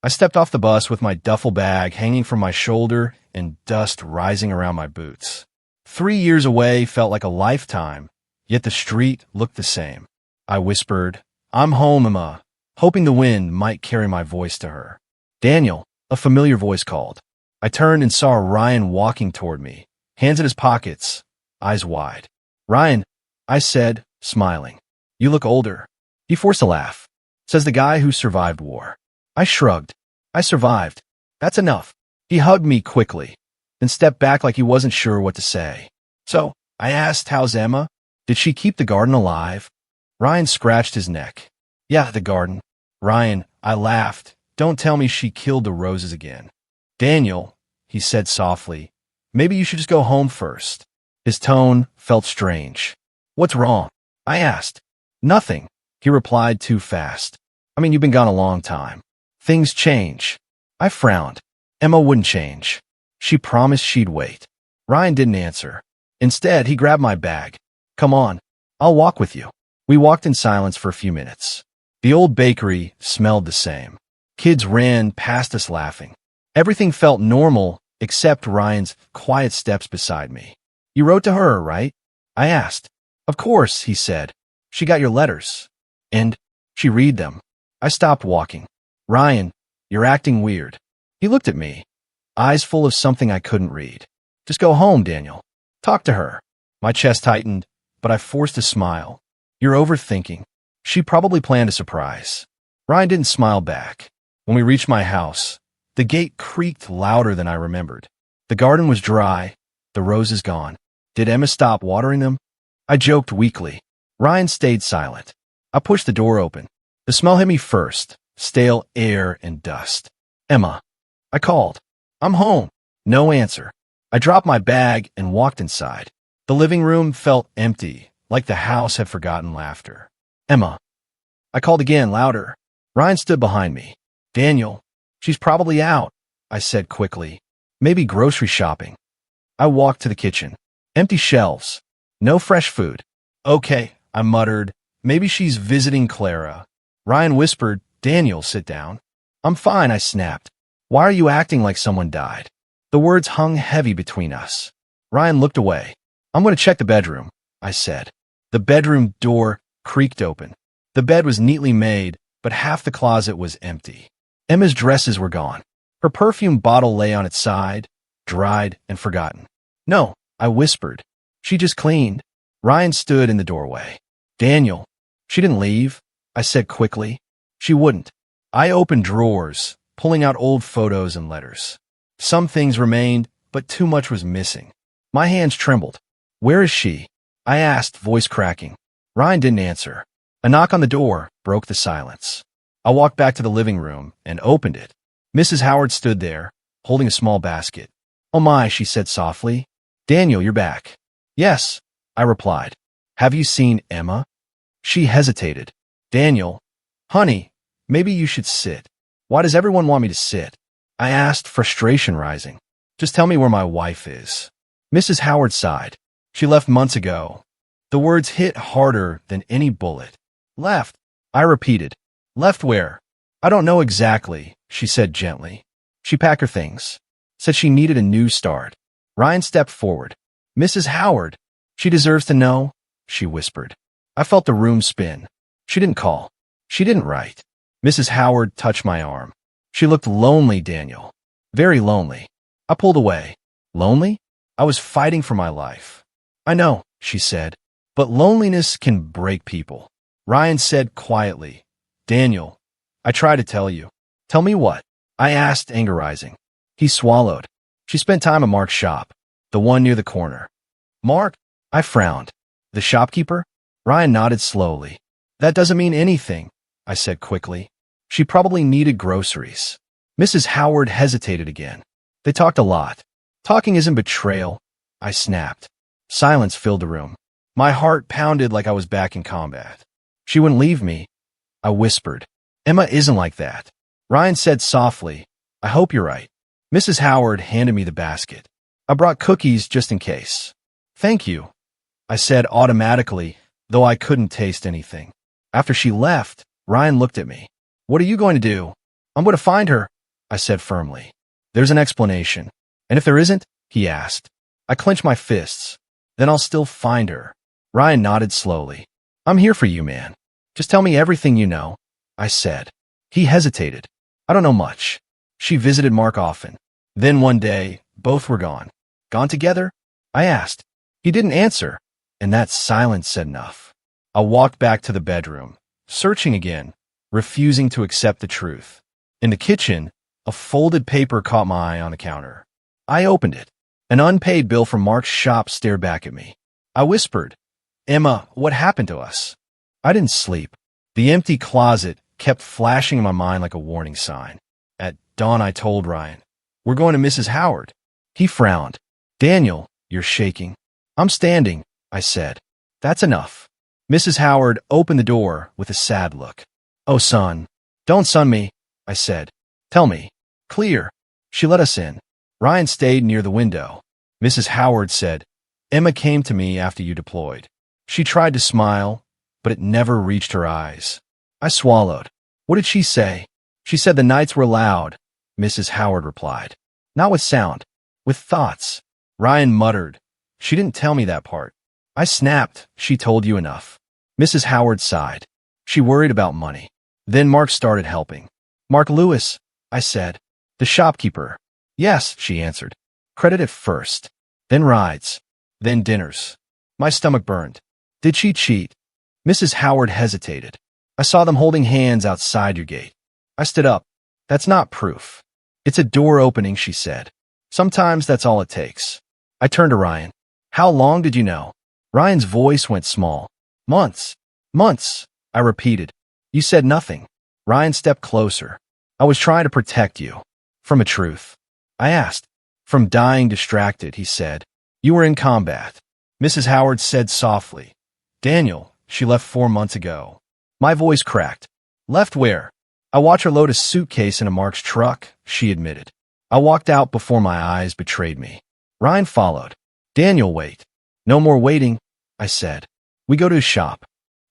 I stepped off the bus with my duffel bag hanging from my shoulder and dust rising around my boots. 3 years away felt like a lifetime, yet the street looked the same. I whispered, "I'm home, Emma," hoping the wind might carry my voice to her. "Daniel," a familiar voice called. I turned and saw Ryan walking toward me, hands in his pockets, eyes wide. "Ryan," I said, smiling. "You look older." He forced a laugh. "Says the guy who survived war." I shrugged. "I survived. That's enough." He hugged me quickly, then stepped back like he wasn't sure what to say. "So," I asked, "how's Emma? Did she keep the garden alive?" Ryan scratched his neck. "Yeah, the garden." "Ryan," I laughed, "don't tell me she killed the roses again." "Daniel," he said softly, "maybe you should just go home first." His tone felt strange. "What's wrong?" I asked. "Nothing," he replied too fast. "I mean, you've been gone a long time. Things change." I frowned. Emma wouldn't change. She promised she'd wait. Ryan didn't answer. Instead, he grabbed my bag. "Come on, I'll walk with you." We walked in silence for a few minutes. The old bakery smelled the same. Kids ran past us laughing. Everything felt normal except Ryan's quiet steps beside me. "You wrote to her, right?" I asked. "Of course," he said. "She got your letters." "And she read them." I stopped walking. "Ryan, you're acting weird." He looked at me, eyes full of something I couldn't read. "Just go home, Daniel. Talk to her." My chest tightened, but I forced a smile. "You're overthinking." She probably planned a surprise. Ryan didn't smile back. When we reached my house, the gate creaked louder than I remembered. The garden was dry, the roses gone. Did Emma stop watering them? I joked weakly. Ryan stayed silent. I pushed the door open. The smell hit me first, stale air and dust. "Emma," I called. "I'm home." No answer. I dropped my bag and walked inside. The living room felt empty, like the house had forgotten laughter. "Emma." I called again, louder. Ryan stood behind me. "Daniel, she's probably out," I said quickly. "Maybe grocery shopping." I walked to the kitchen. Empty shelves. No fresh food. "Okay," I muttered. "Maybe she's visiting Clara." Ryan whispered, "Daniel, sit down." "I'm fine," I snapped. "Why are you acting like someone died?" The words hung heavy between us. Ryan looked away. "I'm going to check the bedroom," I said. The bedroom door creaked open. The bed was neatly made, but half the closet was empty. Emma's dresses were gone. Her perfume bottle lay on its side, dried and forgotten. "No," I whispered. "She just cleaned." Ryan stood in the doorway. "Daniel." "She didn't leave," I said quickly. "She wouldn't." I opened drawers, pulling out old photos and letters. Some things remained, but too much was missing. My hands trembled. "Where is she?" I asked, voice cracking. Ryan didn't answer. A knock on the door broke the silence. I walked back to the living room and opened it. Mrs. Howard stood there, holding a small basket. "Oh my," she said softly. "Daniel, you're back." "Yes," I replied. "Have you seen Emma?" She hesitated. "Daniel, honey, maybe you should sit." "Why does everyone want me to sit?" I asked, frustration rising. "Just tell me where my wife is." Mrs. Howard sighed. "She left months ago." The words hit harder than any bullet. "Left," I repeated. "Left where?" "I don't know exactly," she said gently. "She packed her things. Said she needed a new start." Ryan stepped forward. "Mrs. Howard, she deserves to know," she whispered. I felt the room spin. She didn't call. She didn't write. Mrs. Howard touched my arm. "She looked lonely, Daniel. Very lonely." I pulled away. "Lonely?" I was fighting for my life. "I know," she said, "but loneliness can break people." Ryan said quietly, "Daniel, I try to tell you." "Tell me what?" I asked, anger rising. He swallowed. "She spent time at Mark's shop, the one near the corner." "Mark?" I frowned. "The shopkeeper?" Ryan nodded slowly. "That doesn't mean anything," I said quickly. "She probably needed groceries." Mrs. Howard hesitated again. "They talked a lot." "Talking isn't betrayal," I snapped. Silence filled the room. My heart pounded like I was back in combat. "She wouldn't leave me," I whispered. "Emma isn't like that." Ryan said softly, "I hope you're right." Mrs. Howard handed me the basket. "I brought cookies just in case." "Thank you," I said automatically, though I couldn't taste anything. After she left, Ryan looked at me. "What are you going to do?" I'm going to find her, I said firmly. There's an explanation. And if there isn't, he asked. I clenched my fists. Then I'll still find her. Ryan nodded slowly. I'm here for you, man. Just tell me everything you know, I said. He hesitated. I don't know much. She visited Mark often. Then one day, both were gone. Gone together? I asked. He didn't answer, and that silence said enough. I walked back to the bedroom, searching again, refusing to accept the truth. In the kitchen, a folded paper caught my eye on the counter. I opened it. An unpaid bill from Mark's shop stared back at me. I whispered, Emma, what happened to us? I didn't sleep. The empty closet kept flashing in my mind like a warning sign. At dawn, I told Ryan, we're going to Mrs. Howard. He frowned. Daniel, you're shaking. I'm standing, I said. That's enough. Mrs. Howard opened the door with a sad look. Oh, son. Don't son me, I said. Tell me. Clear. She let us in. Ryan stayed near the window. Mrs. Howard said, Emma came to me after you deployed. She tried to smile, but it never reached her eyes. I swallowed. What did she say? She said the nights were loud, Mrs. Howard replied. Not with sound, with thoughts. Ryan muttered. She didn't tell me that part. I snapped. She told you enough. Mrs. Howard sighed. She worried about money. Then Mark started helping. Mark Lewis, I said. The shopkeeper. Yes, she answered. Credit at first. Then rides. Then dinners. My stomach burned. Did she cheat? Mrs. Howard hesitated. I saw them holding hands outside your gate. I stood up. That's not proof. It's a door opening, she said. Sometimes that's all it takes. I turned to Ryan. How long did you know? Ryan's voice went small. Months. Months, I repeated. You said nothing. Ryan stepped closer. I was trying to protect you. From a truth. I asked. From dying distracted, he said. You were in combat. Mrs. Howard said softly. Daniel, she left 4 months ago. My voice cracked. Left where? I watched her load a suitcase into Mark's truck, she admitted. I walked out before my eyes betrayed me. Ryan followed. Daniel, wait. No more waiting, I said. We go to his shop.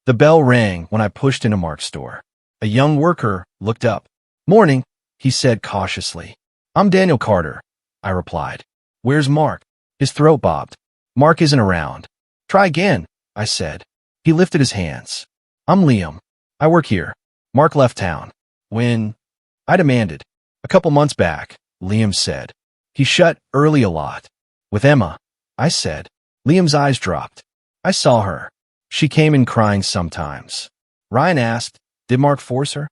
The bell rang when I pushed into Mark's store. A young worker looked up. Morning, he said cautiously. I'm Daniel Carter, I replied. Where's Mark? His throat bobbed. Mark isn't around. Try again, I said. He lifted his hands. I'm Liam. I work here. Mark left town. When? I demanded. A couple months back, Liam said. He shut early a lot. With Emma, I said. Liam's eyes dropped. I saw her. She came in crying sometimes. Ryan asked, did Mark force her?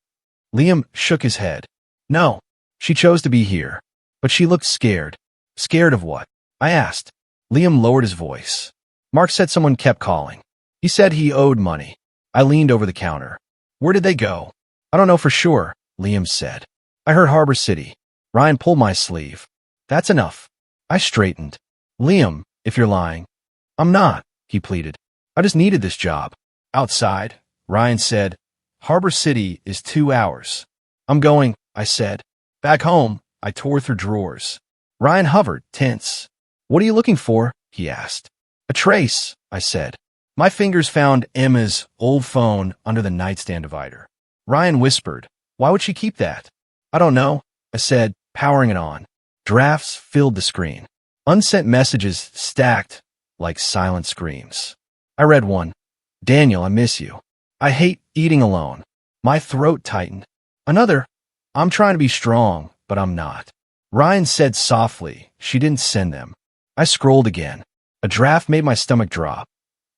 Liam shook his head. No, she chose to be here. But she looked scared. Scared of what? I asked. Liam lowered his voice. Mark said someone kept calling. He said he owed money. I leaned over the counter. Where did they go? I don't know for sure, Liam said. I heard Harbor City. Ryan pulled my sleeve. That's enough. I straightened. Liam, if you're lying. I'm not, he pleaded. I just needed this job. Outside, Ryan said. Harbor City is 2 hours. I'm going, I said. Back home, I tore through drawers. Ryan hovered, tense. What are you looking for? He asked. A trace, I said. My fingers found Emma's old phone under the nightstand divider. Ryan whispered, why would she keep that? I don't know, I said, powering it on. Drafts filled the screen. Unsent messages stacked like silent screams. I read one. Daniel, I miss you. I hate eating alone. My throat tightened. Another. I'm trying to be strong, but I'm not. Ryan said softly, she didn't send them. I scrolled again. A draft made my stomach drop.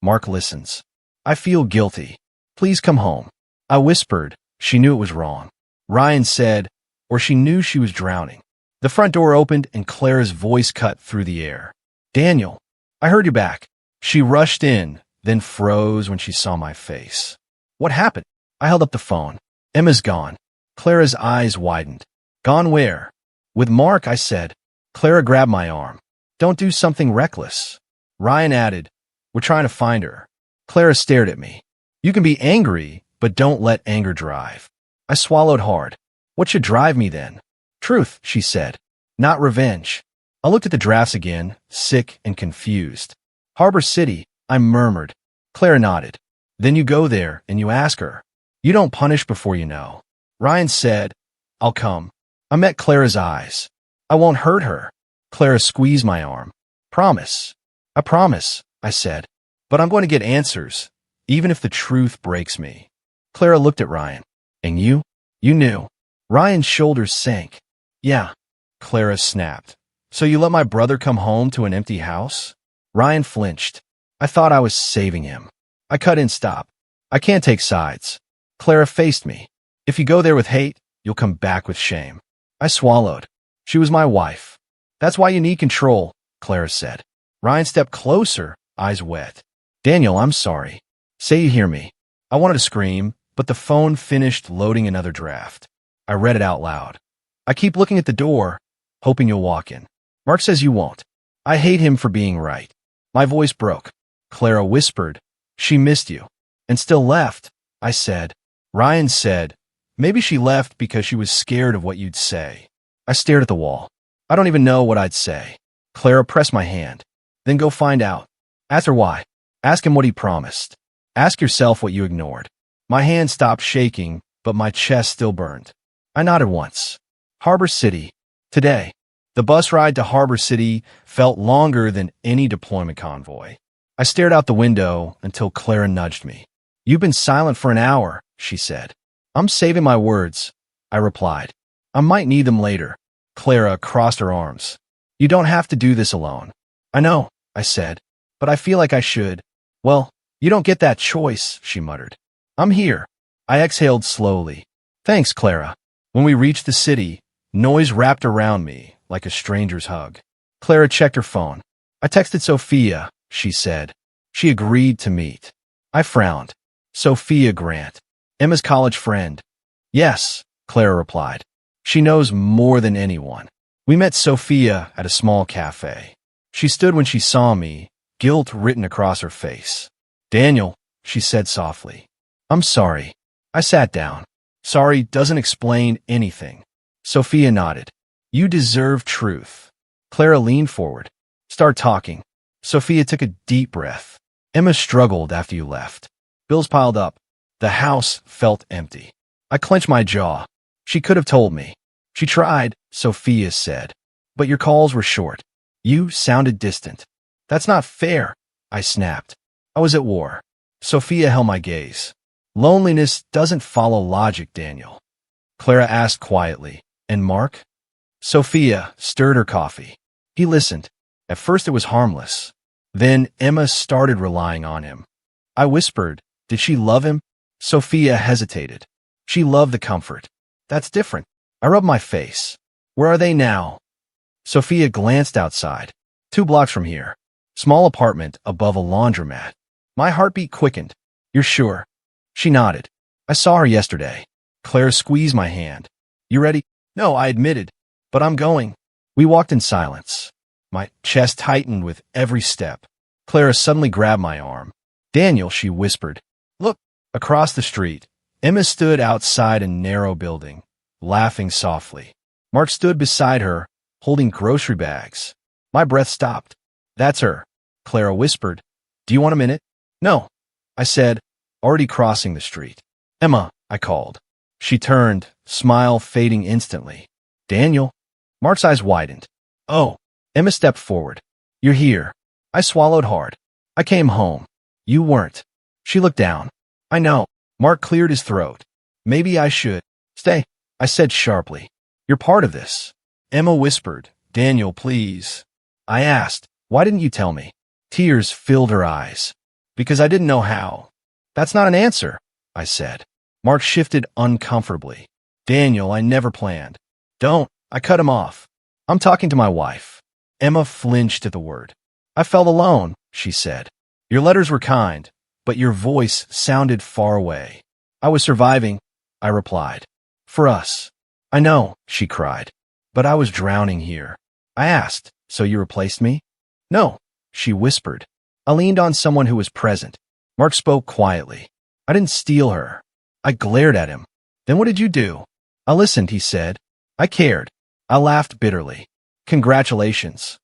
Mark listens. I feel guilty. Please come home. I whispered. She knew it was wrong. Ryan said, or she knew she was drowning. The front door opened and Clara's voice cut through the air. Daniel, I heard you back. She rushed in, then froze when she saw my face. What happened? I held up the phone. Emma's gone. Clara's eyes widened. Gone where? With Mark, I said. Clara grabbed my arm. Don't do something reckless. Ryan added, we're trying to find her. Clara stared at me. You can be angry, but don't let anger drive. I swallowed hard. What should drive me then? Truth, she said. Not revenge. I looked at the drafts again, sick and confused. Harbor City, I murmured. Clara nodded. Then you go there and you ask her. You don't punish before you know. Ryan said, I'll come. I met Clara's eyes. I won't hurt her. Clara squeezed my arm. Promise. I promise, I said. But I'm going to get answers, even if the truth breaks me. Clara looked at Ryan. And you? You knew. Ryan's shoulders sank. Yeah. Clara snapped. So you let my brother come home to an empty house? Ryan flinched. I thought I was saving him. I cut in. Stop. I can't take sides. Clara faced me. If you go there with hate, you'll come back with shame. I swallowed. She was my wife. That's why you need control, Clara said. Ryan stepped closer, eyes wet. Daniel, I'm sorry. Say you hear me. I wanted to scream, but the phone finished loading another draft. I read it out loud. I keep looking at the door, hoping you'll walk in. Mark says you won't. I hate him for being right. My voice broke. Clara whispered, she missed you. And still left, I said. Ryan said, maybe she left because she was scared of what you'd say. I stared at the wall. I don't even know what I'd say. Clara pressed my hand. Then go find out. Ask her why. Ask him what he promised. Ask yourself what you ignored. My hand stopped shaking, but my chest still burned. I nodded once. Harbor City. Today. The bus ride to Harbor City felt longer than any deployment convoy. I stared out the window until Clara nudged me. You've been silent for an hour, she said. I'm saving my words, I replied. I might need them later. Clara crossed her arms. You don't have to do this alone. I know, I said, but I feel like I should. Well, you don't get that choice, she muttered. I'm here. I exhaled slowly. Thanks, Clara. When we reached the city, noise wrapped around me like a stranger's hug. Clara checked her phone. I texted Sophia, she said. She agreed to meet. I frowned. Sophia Grant. Emma's college friend. Yes, Clara replied. She knows more than anyone. We met Sophia at a small cafe. She stood when she saw me, guilt written across her face. Daniel, she said softly. I'm sorry. I sat down. Sorry doesn't explain anything. Sophia nodded. You deserve truth. Clara leaned forward. Start talking. Sophia took a deep breath. Emma struggled after you left. Bills piled up. The house felt empty. I clenched my jaw. She could have told me. She tried, Sophia said. But your calls were short. You sounded distant. That's not fair, I snapped. I was at war. Sophia held my gaze. Loneliness doesn't follow logic, Daniel. Clara asked quietly. And Mark? Sophia stirred her coffee. He listened. At first it was harmless. Then Emma started relying on him. I whispered, did she love him? Sophia hesitated. She loved the comfort. That's different. I rubbed my face. Where are they now? Sophia glanced outside. 2 blocks from here. Small apartment above a laundromat. My heartbeat quickened. You're sure? She nodded. I saw her yesterday. Claire squeezed my hand. You ready? No, I admitted. But I'm going. We walked in silence. My chest tightened with every step. Clara suddenly grabbed my arm. Daniel, she whispered. Look, across the street. Emma stood outside a narrow building, laughing softly. Mark stood beside her, holding grocery bags. My breath stopped. That's her, Clara whispered. Do you want a minute? No, I said, already crossing the street. Emma, I called. She turned, smile fading instantly. Daniel? Mark's eyes widened. Oh. Emma stepped forward. You're here. I swallowed hard. I came home. You weren't. She looked down. I know. Mark cleared his throat. Maybe I should. Stay, I said sharply. You're part of this. Emma whispered. Daniel, please. I asked, why didn't you tell me? Tears filled her eyes. Because I didn't know how. That's not an answer, I said. Mark shifted uncomfortably. Daniel, I never planned. Don't. I cut him off. I'm talking to my wife. Emma flinched at the word. I felt alone, she said. Your letters were kind, but your voice sounded far away. I was surviving, I replied. For us. I know, she cried. But I was drowning here. I asked, so you replaced me? No, she whispered. I leaned on someone who was present. Mark spoke quietly. I didn't steal her. I glared at him. Then what did you do? I listened, he said. I cared. I laughed bitterly. Congratulations.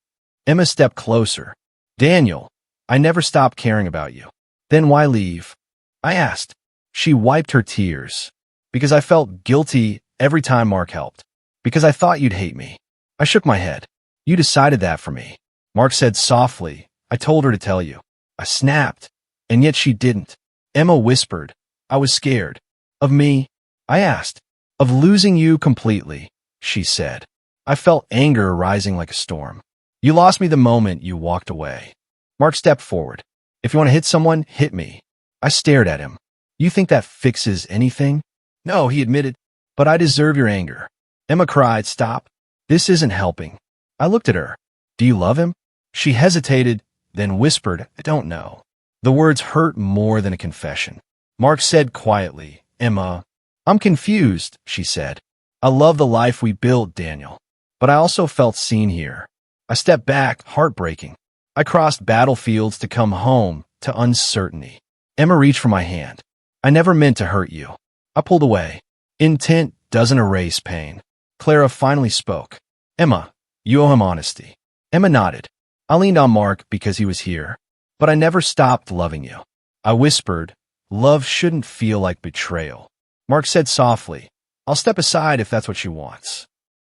Emma stepped closer. Daniel, I never stopped caring about you. Then why leave? I asked. She wiped her tears. Because I felt guilty every time Mark helped. Because I thought you'd hate me. I shook my head. You decided that for me. Mark said softly. I told her to tell you. I snapped. And yet she didn't. Emma whispered. I was scared. Of me? I asked. Of losing you completely, she said. I felt anger rising like a storm. You lost me the moment you walked away. Mark stepped forward. If you want to hit someone, hit me. I stared at him. You think that fixes anything? No, he admitted. But I deserve your anger. Emma cried, stop. This isn't helping. I looked at her. Do you love him? She hesitated, then whispered, I don't know. The words hurt more than a confession. Mark said quietly, Emma, I'm confused, she said. I love the life we built, Daniel. But I also felt seen here. I stepped back, heartbreaking. I crossed battlefields to come home to uncertainty. Emma reached for my hand. I never meant to hurt you. I pulled away. Intent doesn't erase pain. Clara finally spoke. Emma, you owe him honesty. Emma nodded. I leaned on Mark because he was here. But I never stopped loving you. I whispered, love shouldn't feel like betrayal. Mark said softly, I'll step aside if that's what she wants.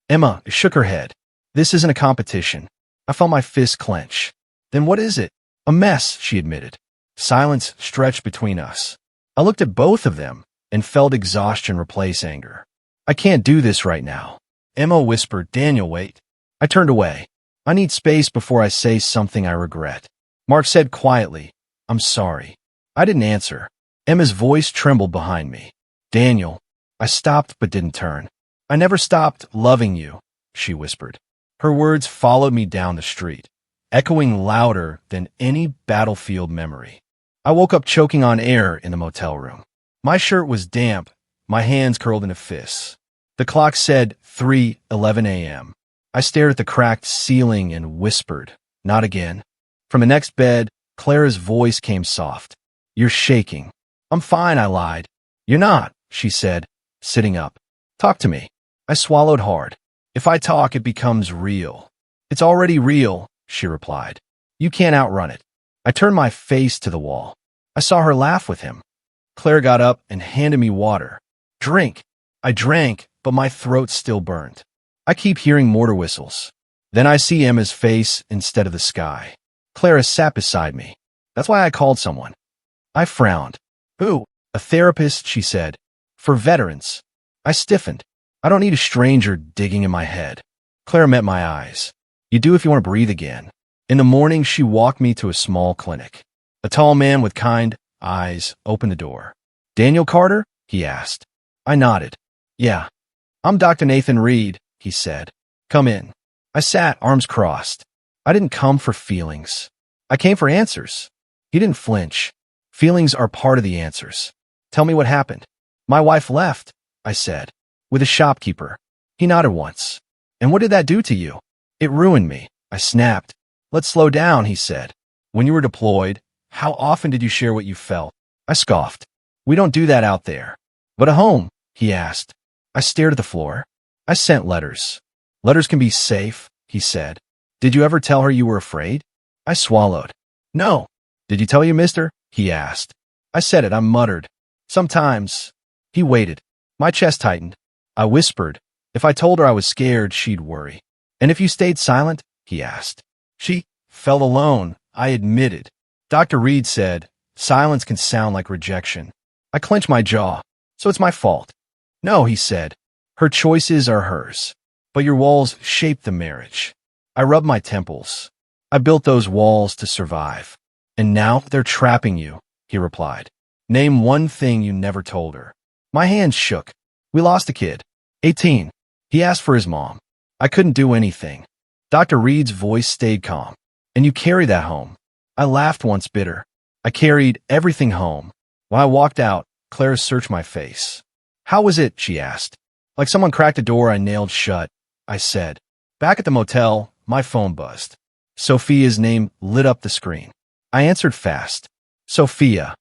Emma shook her head. This isn't a competition. I felt my fist clench. Then what is it? A mess, she admitted. Silence stretched between us. I looked at both of them and felt exhaustion replace anger. I can't do this right now. Emma whispered, Daniel, wait. I turned away. I need space before I say something I regret. Mark said quietly, I'm sorry. I didn't answer. Emma's voice trembled behind me. Daniel. I stopped but didn't turn. I never stopped loving you, she whispered. Her words followed me down the street, echoing louder than any battlefield memory. I woke up choking on air in the motel room. My shirt was damp, my hands curled into fists. The clock said 3:11 a.m. I stared at the cracked ceiling and whispered, not again. From the next bed, Clara's voice came soft. You're shaking. I'm fine, I lied. You're not, she said, sitting up. Talk to me. I swallowed hard. If I talk, it becomes real. It's already real, she replied. You can't outrun it. I turned my face to the wall. I saw her laugh with him. Claire got up and handed me water. Drink. I drank, but my throat still burned. I keep hearing mortar whistles. Then I see Emma's face instead of the sky. Clara sat beside me. That's why I called someone. I frowned. Who? A therapist, she said. For veterans. I stiffened. I don't need a stranger digging in my head. Clara met my eyes. You do if you want to breathe again. In the morning, she walked me to a small clinic. A tall man with kind eyes opened the door. Daniel Carter? He asked. I nodded. Yeah. I'm Dr. Nathan Reed, he said. Come in. I sat, arms crossed. I didn't come for feelings. I came for answers. He didn't flinch. Feelings are part of the answers. Tell me what happened. My wife left, I said. With a shopkeeper. He nodded once. And what did that do to you? It ruined me. I snapped. Let's slow down, he said. When you were deployed, how often did you share what you felt? I scoffed. We don't do that out there. But at home, he asked. I stared at the floor. I sent letters. Letters can be safe, he said. Did you ever tell her you were afraid? I swallowed. No. Did you tell you, mister? He asked. I said it, I muttered. Sometimes. He waited. My chest tightened. I whispered. If I told her I was scared, she'd worry. And if you stayed silent? He asked. She felt alone, I admitted. Dr. Reed said, silence can sound like rejection. I clenched my jaw. So it's my fault. No, he said. Her choices are hers. But your walls shaped the marriage. I rubbed my temples. I built those walls to survive. And now they're trapping you, he replied. Name one thing you never told her. My hands shook. We lost a kid. 18. He asked for his mom. I couldn't do anything. Dr. Reed's voice stayed calm. And you carry that home. I laughed once bitter. I carried everything home. When I walked out, Clara searched my face. How was it? She asked. Like someone cracked a door I nailed shut, I said. Back at the motel, my phone buzzed. Sophia's name lit up the screen. I answered fast. Sophia.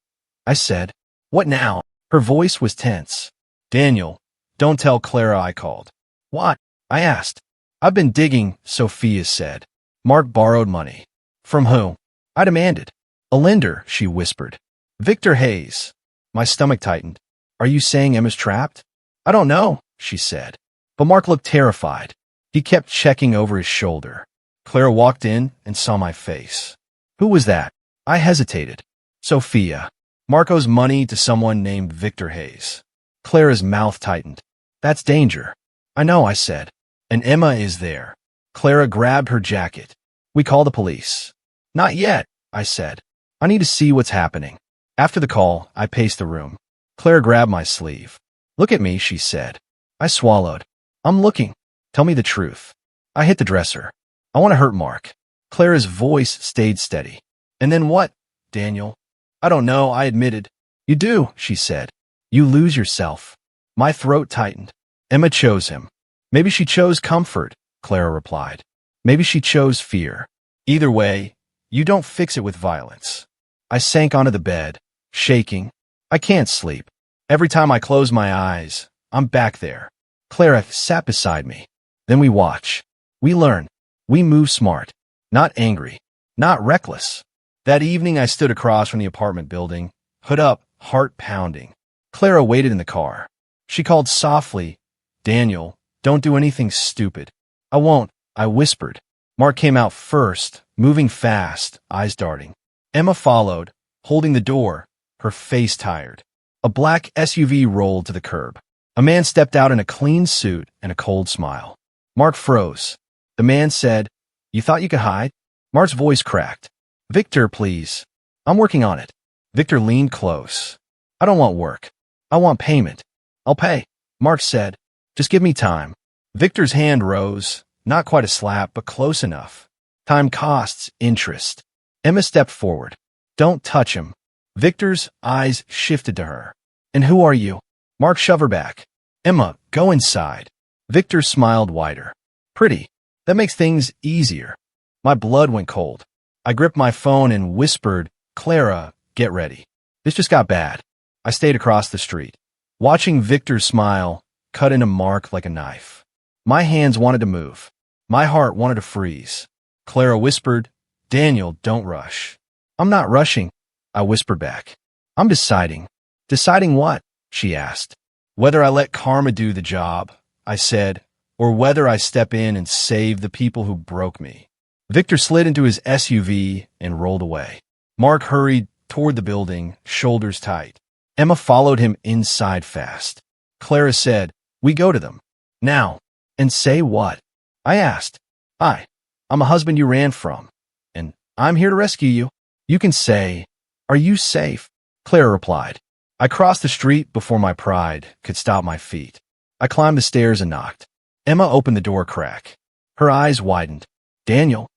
I said. What now? Her voice was tense. Daniel, don't tell Clara I called. What? I asked. I've been digging, Sophia said. Mark borrowed money. From who? I demanded. A lender, she whispered. Victor Hayes. My stomach tightened. Are you saying Emma's trapped? I don't know, she said. But Mark looked terrified. He kept checking over his shoulder. Clara walked in and saw my face. Who was that? I hesitated. Sophia. Mark owes money to someone named Victor Hayes. Clara's mouth tightened. That's danger. I know, I said. And Emma is there. Clara grabbed her jacket. We call the police. Not yet, I said. I need to see what's happening. After the call, I paced the room. Clara grabbed my sleeve. Look at me, she said. I swallowed. I'm looking. Tell me the truth. I hit the dresser. I want to hurt Mark. Clara's voice stayed steady. And then what, Daniel? I don't know, I admitted. You do, she said. You lose yourself. My throat tightened. Emma chose him. Maybe she chose comfort, Clara replied. Maybe she chose fear. Either way, you don't fix it with violence. I sank onto the bed, shaking. I can't sleep. Every time I close my eyes, I'm back there. Clara sat beside me. Then we watch. We learn. We move smart. Not angry. Not reckless. That evening I stood across from the apartment building, hood up, heart pounding. Clara waited in the car. She called softly, Daniel, don't do anything stupid. I won't, I whispered. Mark came out first, moving fast, eyes darting. Emma followed, holding the door, her face tired. A black SUV rolled to the curb. A man stepped out in a clean suit and a cold smile. Mark froze. The man said, You thought you could hide? Mark's voice cracked. Victor, please. I'm working on it. Victor leaned close. I don't want work. I want payment. I'll pay. Mark said, Just give me time. Victor's hand rose, not quite a slap, but close enough. Time costs interest. Emma stepped forward. Don't touch him. Victor's eyes shifted to her. And who are you? Mark shoved her back. Emma, go inside. Victor smiled wider. Pretty. That makes things easier. My blood went cold. I gripped my phone and whispered, Clara, get ready. This just got bad. I stayed across the street. Watching Victor's smile cut into Mark like a knife. My hands wanted to move. My heart wanted to freeze. Clara whispered, Daniel, don't rush. I'm not rushing, I whispered back. I'm deciding. Deciding what? She asked. Whether I let karma do the job, I said, or whether I step in and save the people who broke me. Victor slid into his SUV and rolled away. Mark hurried toward the building, shoulders tight. Emma followed him inside fast. Clara said, We go to them. Now. And say what? I asked. Hi, I'm a husband you ran from, and I'm here to rescue you. You can say, Are you safe? Clara replied. I crossed the street before my pride could stop my feet. I climbed the stairs and knocked. Emma opened the door crack. Her eyes widened. Daniel,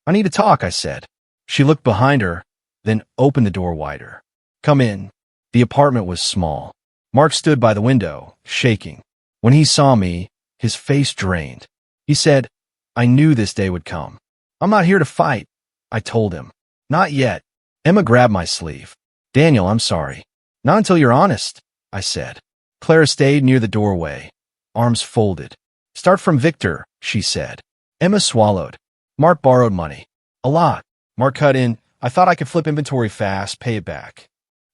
I need to talk, I said. She looked behind her, then opened the door wider. Come in. The apartment was small. Mark stood by the window, shaking. When he saw me, his face drained. He said, I knew this day would come. I'm not here to fight, I told him. Not yet. Emma grabbed my sleeve. Daniel, I'm sorry. Not until you're honest, I said. Clara stayed near the doorway, arms folded. Start from Victor, she said. Emma swallowed. Mark borrowed money. A lot. Mark cut in. I thought I could flip inventory fast, pay it back.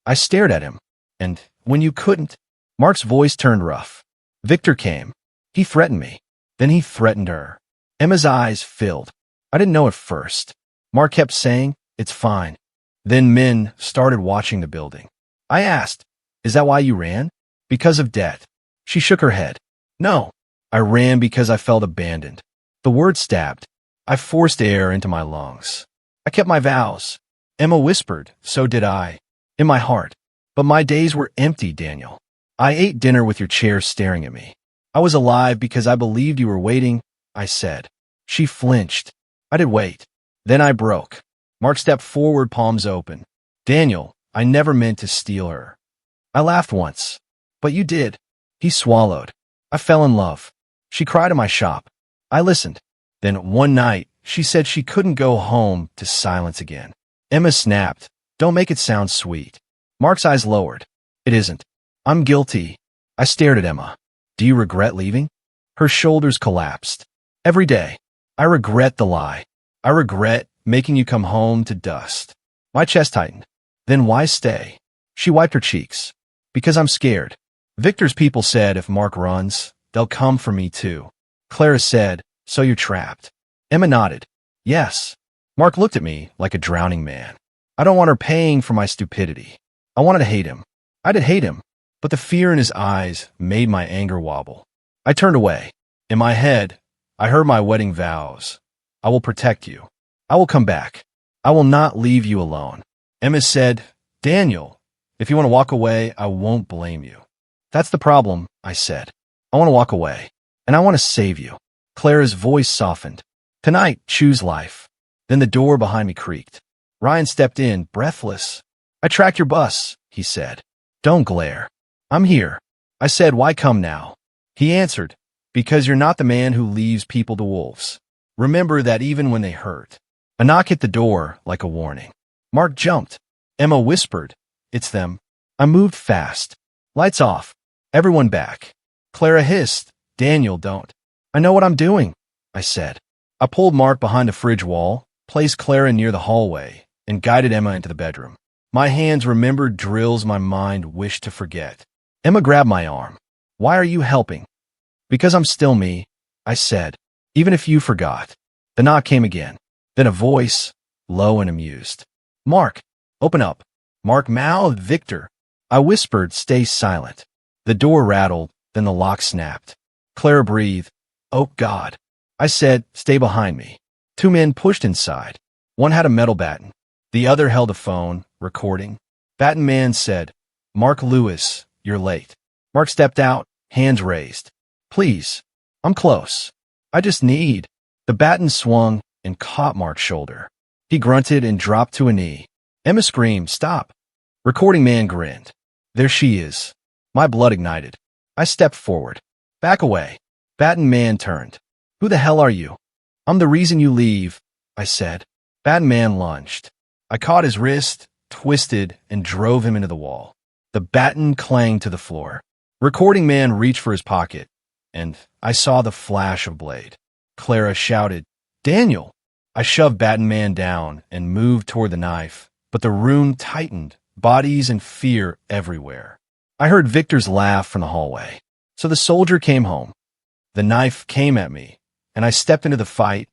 I stared at him. And when you couldn't, Mark's voice turned rough. Victor came. He threatened me. Then he threatened her. Emma's eyes filled. I didn't know at first. Mark kept saying, It's fine. Then men started watching the building. I asked, Is that why you ran? Because of debt. She shook her head. No. I ran because I felt abandoned. The word stabbed. I forced air into my lungs. I kept my vows. Emma whispered, So did I. In my heart. But my days were empty, Daniel. I ate dinner with your chair staring at me. I was alive because I believed you were waiting, I said. She flinched. I did wait. Then I broke. Mark stepped forward, palms open. Daniel, I never meant to steal her. I laughed once. But you did. He swallowed. I fell in love. She cried in my shop. I listened. Then one night, she said she couldn't go home to silence again. Emma snapped. Don't make it sound sweet. Mark's eyes lowered. It isn't. I'm guilty. I stared at Emma. Do you regret leaving? Her shoulders collapsed. Every day. I regret the lie. I regret making you come home to dust. My chest tightened. Then why stay? She wiped her cheeks. Because I'm scared. Victor's people said if Mark runs, they'll come for me too. Clara said, so you're trapped. Emma nodded. Yes. Mark looked at me like a drowning man. I don't want her paying for my stupidity. I wanted to hate him. I did hate him, but the fear in his eyes made my anger wobble. I turned away. In my head, I heard my wedding vows. I will protect you. I will come back. I will not leave you alone. Emma said, Daniel, if you want to walk away, I won't blame you. That's the problem, I said. I want to walk away, and I want to save you. Clara's voice softened. Tonight, choose life. Then the door behind me creaked. Ryan stepped in, breathless. I tracked your bus, he said. Don't glare. I'm here. I said, why come now? He answered, because you're not the man who leaves people to wolves. Remember that even when they hurt. A knock hit the door like a warning. Mark jumped. Emma whispered, it's them. I moved fast. Lights off. Everyone back. Clara hissed, Daniel, don't. I know what I'm doing, I said. I pulled Mark behind the fridge wall, placed Clara near the hallway, and guided Emma into the bedroom. My hands remembered drills my mind wished to forget. Emma grabbed my arm. Why are you helping? Because I'm still me, I said, even if you forgot. The knock came again. Then a voice, low and amused. Mark, open up. Mark mouthed, Victor. I whispered, stay silent. The door rattled, then the lock snapped. Clara breathed. Oh, God. I said, stay behind me. Two men pushed inside. One had a metal baton. The other held a phone, recording. Baton man said, Mark Lewis, you're late. Mark stepped out, hands raised. Please, I'm close. I just need. The baton swung and caught Mark's shoulder. He grunted and dropped to a knee. Emma screamed, stop. Recording man grinned. There she is. My blood ignited. I stepped forward. Back away. Baton man turned. Who the hell are you? I'm the reason you leave, I said. Baton man lunged. I caught his wrist, twisted, and drove him into the wall. The baton clanged to the floor. Recording man reached for his pocket, and I saw the flash of blade. Clara shouted, Daniel! I shoved baton man down and moved toward the knife, but the room tightened, bodies and fear everywhere. I heard Victor's laugh from the hallway. So the soldier came home. The knife came at me, and I stepped into the fight,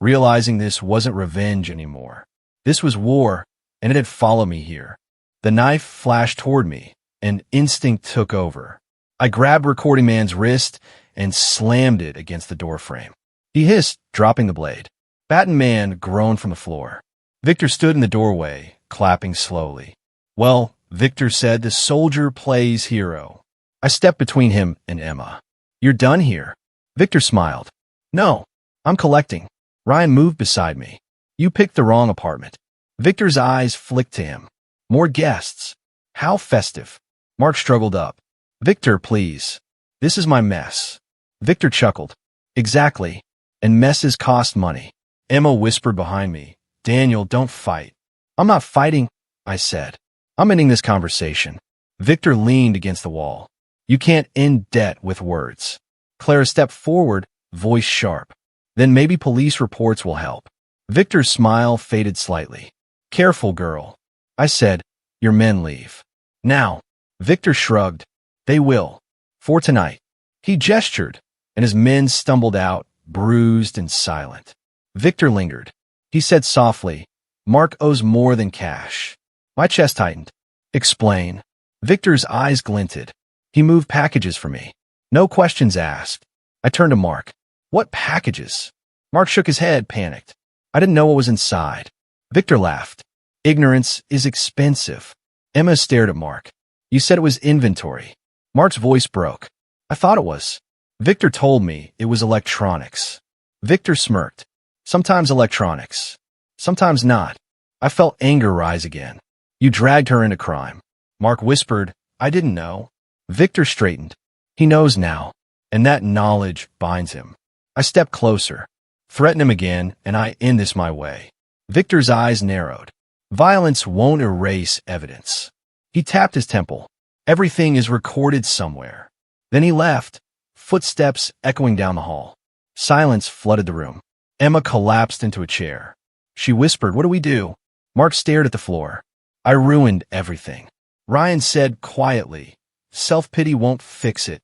realizing this wasn't revenge anymore. This was war, and it had followed me here. The knife flashed toward me, and instinct took over. I grabbed recording man's wrist and slammed it against the doorframe. He hissed, dropping the blade. Baton man groaned from the floor. Victor stood in the doorway, clapping slowly. Well, Victor said, the soldier plays hero. I stepped between him and Emma. You're done here. Victor smiled. No, I'm collecting. Ryan moved beside me. You picked the wrong apartment. Victor's eyes flicked to him. More guests. How festive. Mark struggled up. Victor, please. This is my mess. Victor chuckled. Exactly. And messes cost money. Emma whispered behind me. Daniel, don't fight. I'm not fighting, I said. I'm ending this conversation. Victor leaned against the wall. You can't end debt with words. Clara stepped forward, voice sharp. Then maybe police reports will help. Victor's smile faded slightly. Careful, girl. I said, your men leave. Now. Victor shrugged. They will. For tonight. He gestured, and his men stumbled out, bruised and silent. Victor lingered. He said softly, Mark owes more than cash. My chest tightened. Explain. Victor's eyes glinted. He moved packages for me. No questions asked. I turned to Mark. What packages? Mark shook his head, panicked. I didn't know what was inside. Victor laughed. Ignorance is expensive. Emma stared at Mark. You said it was inventory. Mark's voice broke. I thought it was. Victor told me it was electronics. Victor smirked. Sometimes electronics. Sometimes not. I felt anger rise again. You dragged her into crime. Mark whispered, I didn't know. Victor straightened. He knows now, and that knowledge binds him. I stepped closer, threatened him again, and I end this my way. Victor's eyes narrowed. Violence won't erase evidence. He tapped his temple. Everything is recorded somewhere. Then he left, footsteps echoing down the hall. Silence flooded the room. Emma collapsed into a chair. She whispered, what do we do? Mark stared at the floor. I ruined everything. Ryan said quietly, self-pity won't fix it.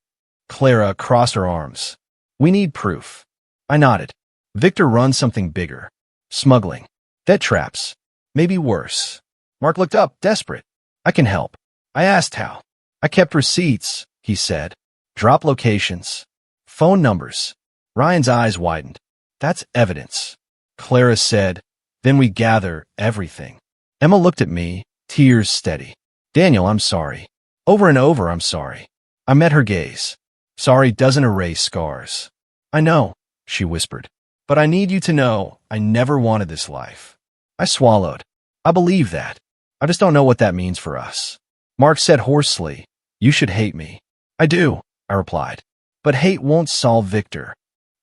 Clara crossed her arms. We need proof. I nodded. Victor runs something bigger. Smuggling. Debt traps. Maybe worse. Mark looked up, desperate. I can help. I asked how. I kept receipts, he said. Drop locations. Phone numbers. Ryan's eyes widened. That's evidence. Clara said, then we gather everything. Emma looked at me, tears steady. Daniel, I'm sorry. Over and over, I'm sorry. I met her gaze. Sorry doesn't erase scars. I know, she whispered. But I need you to know I never wanted this life. I swallowed. I believe that. I just don't know what that means for us. Mark said hoarsely, you should hate me. I do, I replied. But hate won't solve Victor.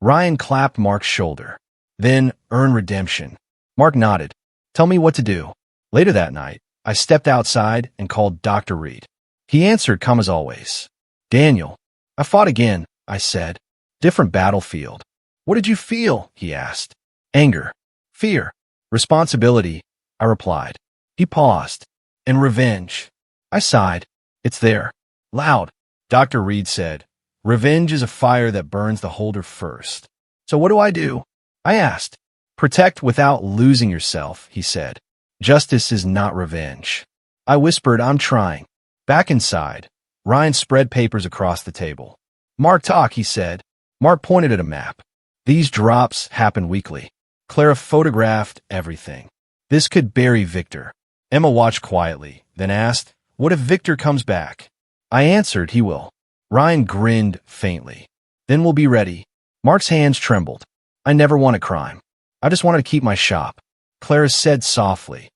Ryan clapped Mark's shoulder. Then earn redemption. Mark nodded. Tell me what to do. Later that night, I stepped outside and called Dr. Reed. He answered calm as always. Daniel, I fought again, I said. Different battlefield. What did you feel? He asked. Anger. Fear. Responsibility, I replied. He paused. And revenge. I sighed. It's there. Loud. Dr. Reed said, revenge is a fire that burns the holder first. So what do? I asked. Protect without losing yourself, he said. Justice is not revenge. I whispered, I'm trying. Back inside, Ryan spread papers across the table. Mark, talk, he said. Mark pointed at a map. These drops happen weekly. Clara photographed everything. This could bury Victor. Emma watched quietly, then asked, what if Victor comes back? I answered, he will. Ryan grinned faintly. Then we'll be ready. Mark's hands trembled. I never wanted crime. I just wanted to keep my shop. Clara said softly,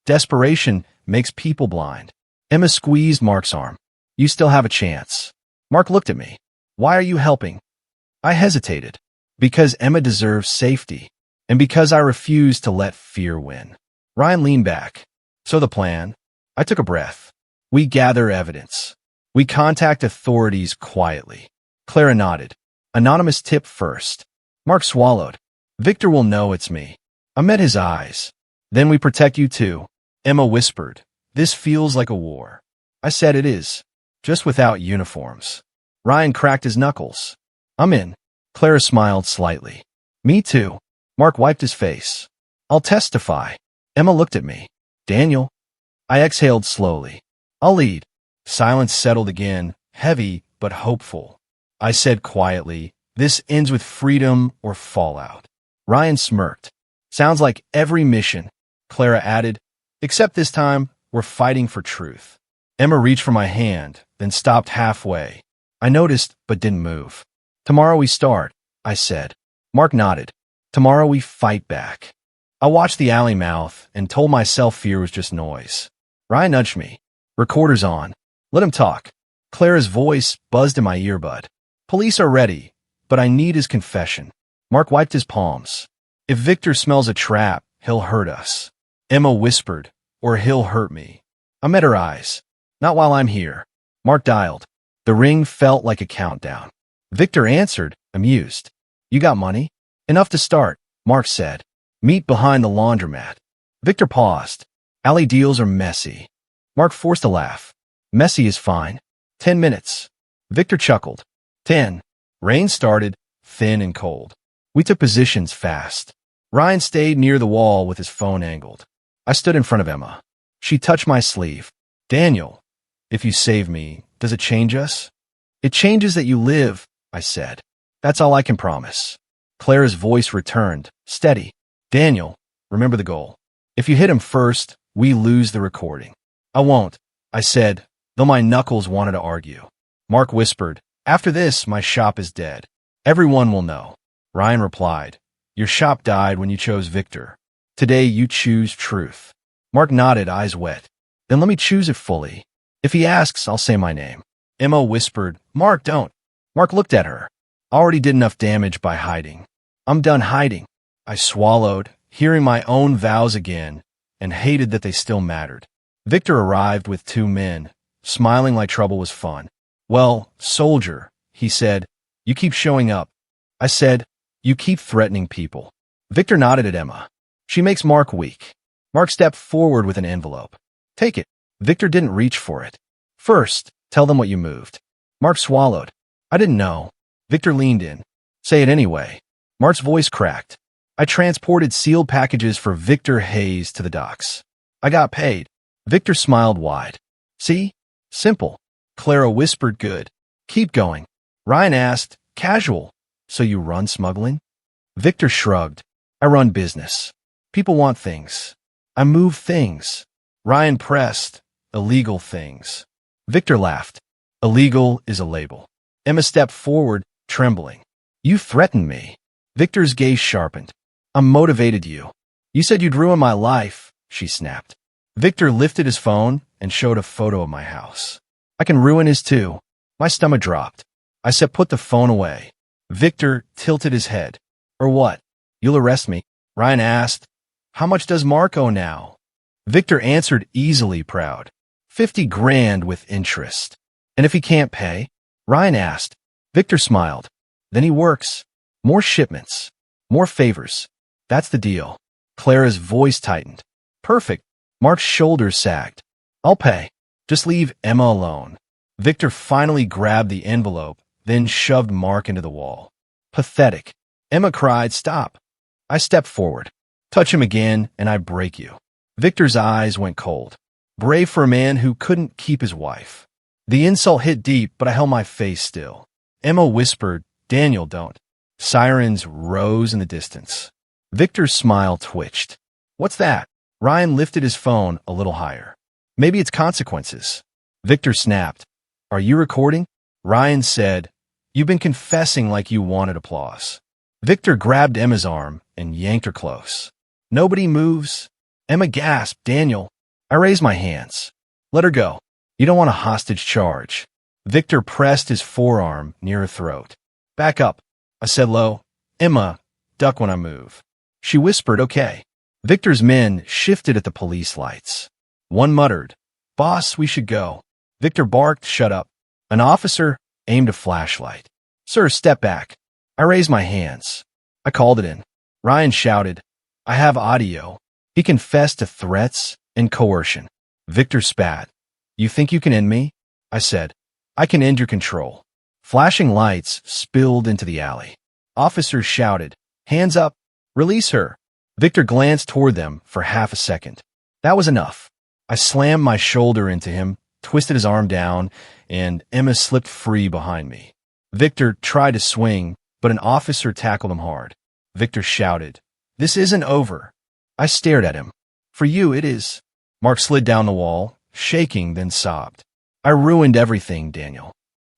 desperation makes people blind. Emma squeezed Mark's arm. You still have a chance. Mark looked at me. Why are you helping? I hesitated. Because Emma deserves safety. And because I refused to let fear win. Ryan leaned back. So the plan? I took a breath. We gather evidence. We contact authorities quietly. Clara nodded. Anonymous tip first. Mark swallowed. Victor will know it's me. I met his eyes. Then we protect you too. Emma whispered. This feels like a war. I said it is. Just without uniforms. Ryan cracked his knuckles. I'm in. Clara smiled slightly. Me too. Mark wiped his face. I'll testify. Emma looked at me. Daniel. I exhaled slowly. I'll lead. Silence settled again, heavy but hopeful. I said quietly, this ends with freedom or fallout. Ryan smirked. Sounds like every mission. Clara added, except this time, we're fighting for truth. Emma reached for my hand, then stopped halfway. I noticed, but didn't move. Tomorrow we start, I said. Mark nodded. Tomorrow we fight back. I watched the alley mouth and told myself fear was just noise. Ryan nudged me. Recorder's on. Let him talk. Clara's voice buzzed in my earbud. Police are ready, but I need his confession. Mark wiped his palms. If Victor smells a trap, he'll hurt us. Emma whispered, or he'll hurt me. I met her eyes. Not while I'm here. Mark dialed. The ring felt like a countdown. Victor answered, amused. You got money? Enough to start, Mark said. Meet behind the laundromat. Victor paused. Alley deals are messy. Mark forced a laugh. Messy is fine. 10 minutes. Victor chuckled. 10. Rain started, thin and cold. We took positions fast. Ryan stayed near the wall with his phone angled. I stood in front of Emma. She touched my sleeve. Daniel, if you save me, does it change us? It changes that you live, I said. That's all I can promise. Clara's voice returned, steady. Daniel, remember the goal. If you hit him first, we lose the recording. I won't, I said, though my knuckles wanted to argue. Mark whispered, after this, my shop is dead. Everyone will know. Ryan replied, your shop died when you chose Victor. Today you choose truth. Mark nodded, eyes wet. Then let me choose it fully. If he asks, I'll say my name. Emma whispered, Mark, don't. Mark looked at her. I already did enough damage by hiding. I'm done hiding. I swallowed, hearing my own vows again, and hated that they still mattered. Victor arrived with 2 men, smiling like trouble was fun. Well, soldier, he said, you keep showing up. I said, you keep threatening people. Victor nodded at Emma. She makes Mark weak. Mark stepped forward with an envelope. Take it. Victor didn't reach for it. First, tell them what you moved. Mark swallowed. I didn't know. Victor leaned in. Say it anyway. Mark's voice cracked. I transported sealed packages for Victor Hayes to the docks. I got paid. Victor smiled wide. See? Simple. Clara whispered good. Keep going. Ryan asked, casual. So you run smuggling? Victor shrugged. I run business. People want things. I move things. Ryan pressed, illegal things. Victor laughed. Illegal is a label. Emma stepped forward, trembling. You threatened me. Victor's gaze sharpened. I motivated you. You said you'd ruin my life, she snapped. Victor lifted his phone and showed a photo of my house. I can ruin his too. My stomach dropped. I said put the phone away. Victor tilted his head. Or what? You'll arrest me? Ryan asked. How much does Mark owe now? Victor answered easily proud. 50 grand with interest. And if he can't pay? Ryan asked. Victor smiled. Then he works. More shipments. More favors. That's the deal. Clara's voice tightened. Perfect. Mark's shoulders sagged. I'll pay. Just leave Emma alone. Victor finally grabbed the envelope, then shoved Mark into the wall. Pathetic. Emma cried, stop. I stepped forward. Touch him again, and I break you. Victor's eyes went cold. Brave for a man who couldn't keep his wife. The insult hit deep, but I held my face still. Emma whispered, Daniel, don't. Sirens rose in the distance. Victor's smile twitched. What's that? Ryan lifted his phone a little higher. Maybe it's consequences. Victor snapped. Are you recording? Ryan said, You've been confessing like you wanted applause. Victor grabbed Emma's arm and yanked her close. Nobody moves. Emma gasped, Daniel. I raised my hands. Let her go. You don't want a hostage charge. Victor pressed his forearm near her throat. Back up. I said low. Emma, duck when I move. She whispered, okay. Victor's men shifted at the police lights. One muttered, Boss, we should go. Victor barked, shut up. An officer aimed a flashlight. Sir, step back. I raised my hands. I called it in. Ryan shouted, I have audio. He confessed to threats and coercion. Victor spat. You think you can end me? I said, I can end your control. Flashing lights spilled into the alley. Officers shouted, hands up, release her. Victor glanced toward them for half a second. That was enough. I slammed my shoulder into him, twisted his arm down, and Emma slipped free behind me. Victor tried to swing, but an officer tackled him hard. Victor shouted, This isn't over. I stared at him. For you, it is. Mark slid down the wall, shaking, then sobbed. I ruined everything, Daniel.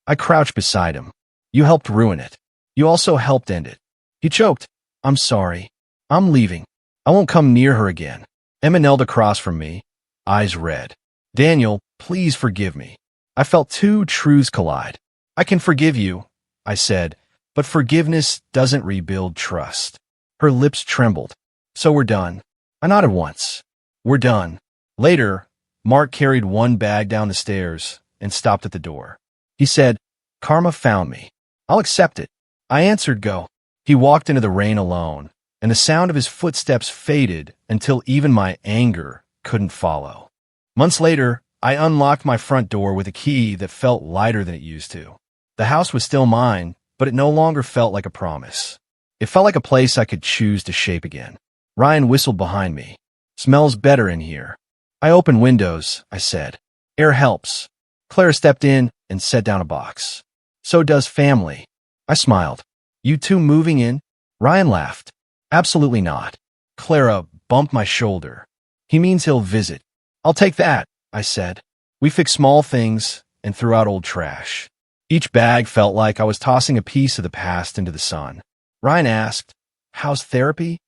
I crouched beside him. You helped ruin it. You also helped end it. He choked. I'm sorry. I'm leaving. I won't come near her again. Emma knelt across from me, eyes red. Daniel, please forgive me. I felt two truths collide. I can forgive you, I said, but forgiveness doesn't rebuild trust. Her lips trembled. So we're done. I nodded once. We're done. Later, Mark carried one bag down the stairs and stopped at the door. He said, Karma found me. I'll accept it. I answered, go. He walked into the rain alone, and the sound of his footsteps faded until even my anger couldn't follow. Months later, I unlocked my front door with a key that felt lighter than it used to. The house was still mine, but it no longer felt like a promise. It felt like a place I could choose to shape again. Ryan whistled behind me. Smells better in here. I opened windows, I said. Air helps. Clara stepped in and set down a box. So does family. I smiled. You two moving in? Ryan laughed. Absolutely not. Clara bumped my shoulder. He means he'll visit. I'll take that, I said. We fixed small things and threw out old trash. Each bag felt like I was tossing a piece of the past into the sun. Ryan asked, how's therapy?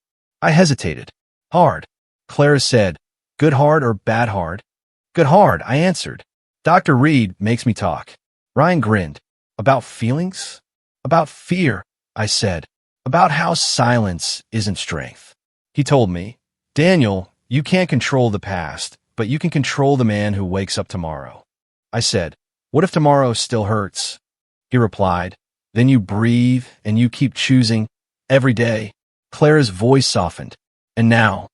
I hesitated. Hard. Clara said, good hard or bad hard? Good hard, I answered. Dr. Reed makes me talk. Ryan grinned. About feelings? About fear, I said. About how silence isn't strength. He told me, Daniel, you can't control the past, but you can control the man who wakes up tomorrow. I said, what if tomorrow still hurts? He replied, then you breathe and you keep choosing every day. Clara's voice softened. And now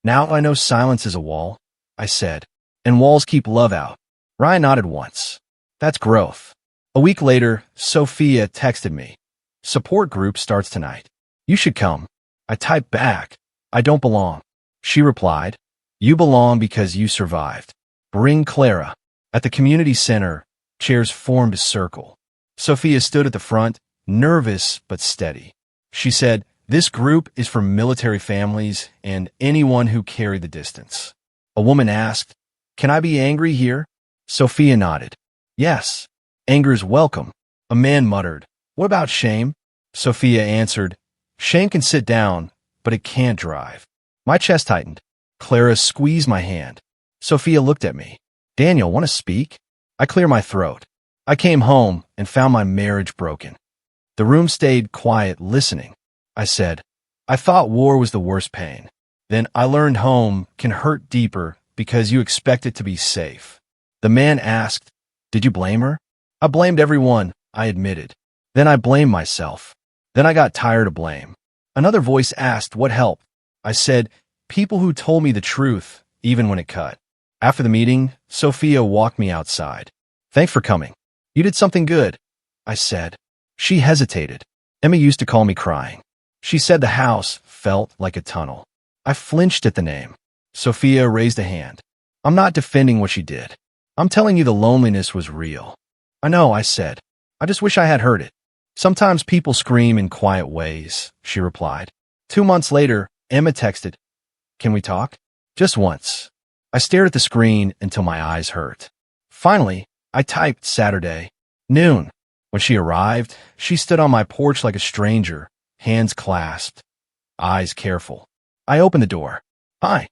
I know silence is a wall, I said, and walls keep love out. Ryan nodded once. That's growth. A week later, Sophia texted me. Support group starts tonight. You should come. I typed back. I don't belong. She replied, you belong because you survived. Bring Clara. At the community center, chairs formed a circle. Sophia stood at the front, nervous but steady. She said, this group is for military families and anyone who carried the distance. A woman asked, can I be angry here? Sophia nodded. Yes, anger is welcome. A man muttered, what about shame? Sophia answered, shame can sit down, but it can't drive. My chest tightened. Clara squeezed my hand. Sophia looked at me. Daniel, want to speak? I cleared my throat. I came home and found my marriage broken. The room stayed quiet, listening. I said, I thought war was the worst pain. Then I learned home can hurt deeper because you expect it to be safe. The man asked, did you blame her? I blamed everyone, I admitted. Then I blamed myself. Then I got tired of blame. Another voice asked what helped. I said, people who told me the truth, even when it cut. After the meeting, Sophia walked me outside. Thanks for coming. You did something good, I said. She hesitated. Emma used to call me crying. She said the house felt like a tunnel. I flinched at the name. Sophia raised a hand. I'm not defending what she did. I'm telling you the loneliness was real. I know, I said. I just wish I had heard it. Sometimes people scream in quiet ways, she replied. 2 months later, Emma texted, can we talk? Just once. I stared at the screen until my eyes hurt. Finally, I typed Saturday, noon. When she arrived, she stood on my porch like a stranger, hands clasped, eyes careful. I opened the door. Hi,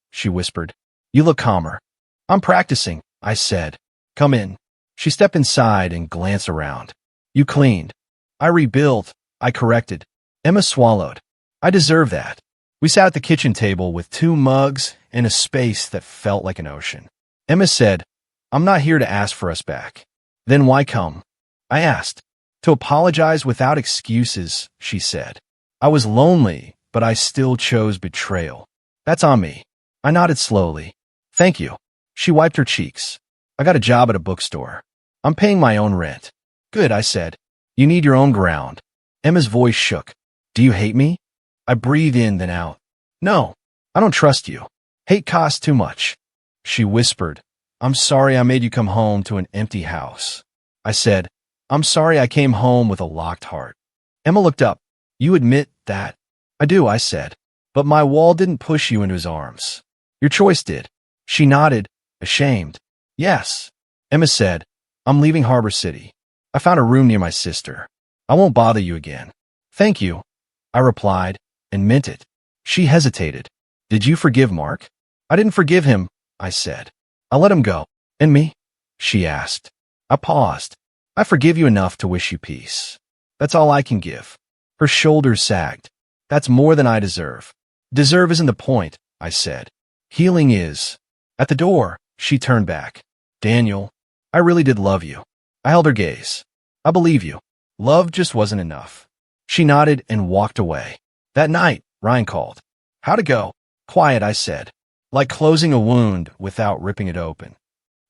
she whispered. You look calmer. I'm practicing, I said. Come in. She stepped inside and glanced around. You cleaned. I rebuilt. I corrected. Emma swallowed. I deserve that. We sat at the kitchen table with 2 mugs and a space that felt like an ocean. Emma said, I'm not here to ask for us back. Then why come? I asked. To apologize without excuses, she said. I was lonely, but I still chose betrayal. That's on me. I nodded slowly. Thank you. She wiped her cheeks. I got a job at a bookstore. I'm paying my own rent. Good, I said. You need your own ground. Emma's voice shook. Do you hate me? I breathed in, then out. No, I don't trust you. Hate costs too much. She whispered. I'm sorry I made you come home to an empty house. I said, I'm sorry I came home with a locked heart. Emma looked up. You admit that? I do, I said. But my wall didn't push you into his arms. Your choice did. She nodded, ashamed. Yes. Emma said, I'm leaving Harbor City. I found a room near my sister. I won't bother you again. Thank you, I replied, and meant it. She hesitated. Did you forgive Mark? I didn't forgive him, I said. I let him go. And me? She asked. I paused. I forgive you enough to wish you peace. That's all I can give. Her shoulders sagged. That's more than I deserve. Deserve isn't the point, I said. Healing is. At the door, she turned back. Daniel, I really did love you. I held her gaze. I believe you. Love just wasn't enough. She nodded and walked away. That night, Ryan called. How'd it go? Quiet, I said. Like closing a wound without ripping it open.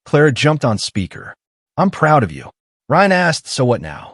Clara jumped on speaker. I'm proud of you. Ryan asked, so what now?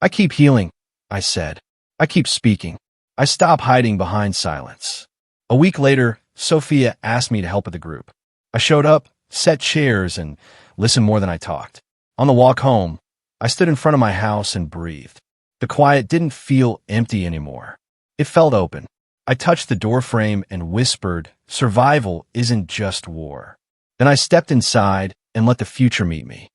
I keep healing, I said. I keep speaking. I stop hiding behind silence. A week later, Sophia asked me to help with the group. I showed up, set chairs, and listened more than I talked. On the walk home, I stood in front of my house and breathed. The quiet didn't feel empty anymore. It felt open. I touched the doorframe and whispered, survival isn't just war. Then I stepped inside and let the future meet me.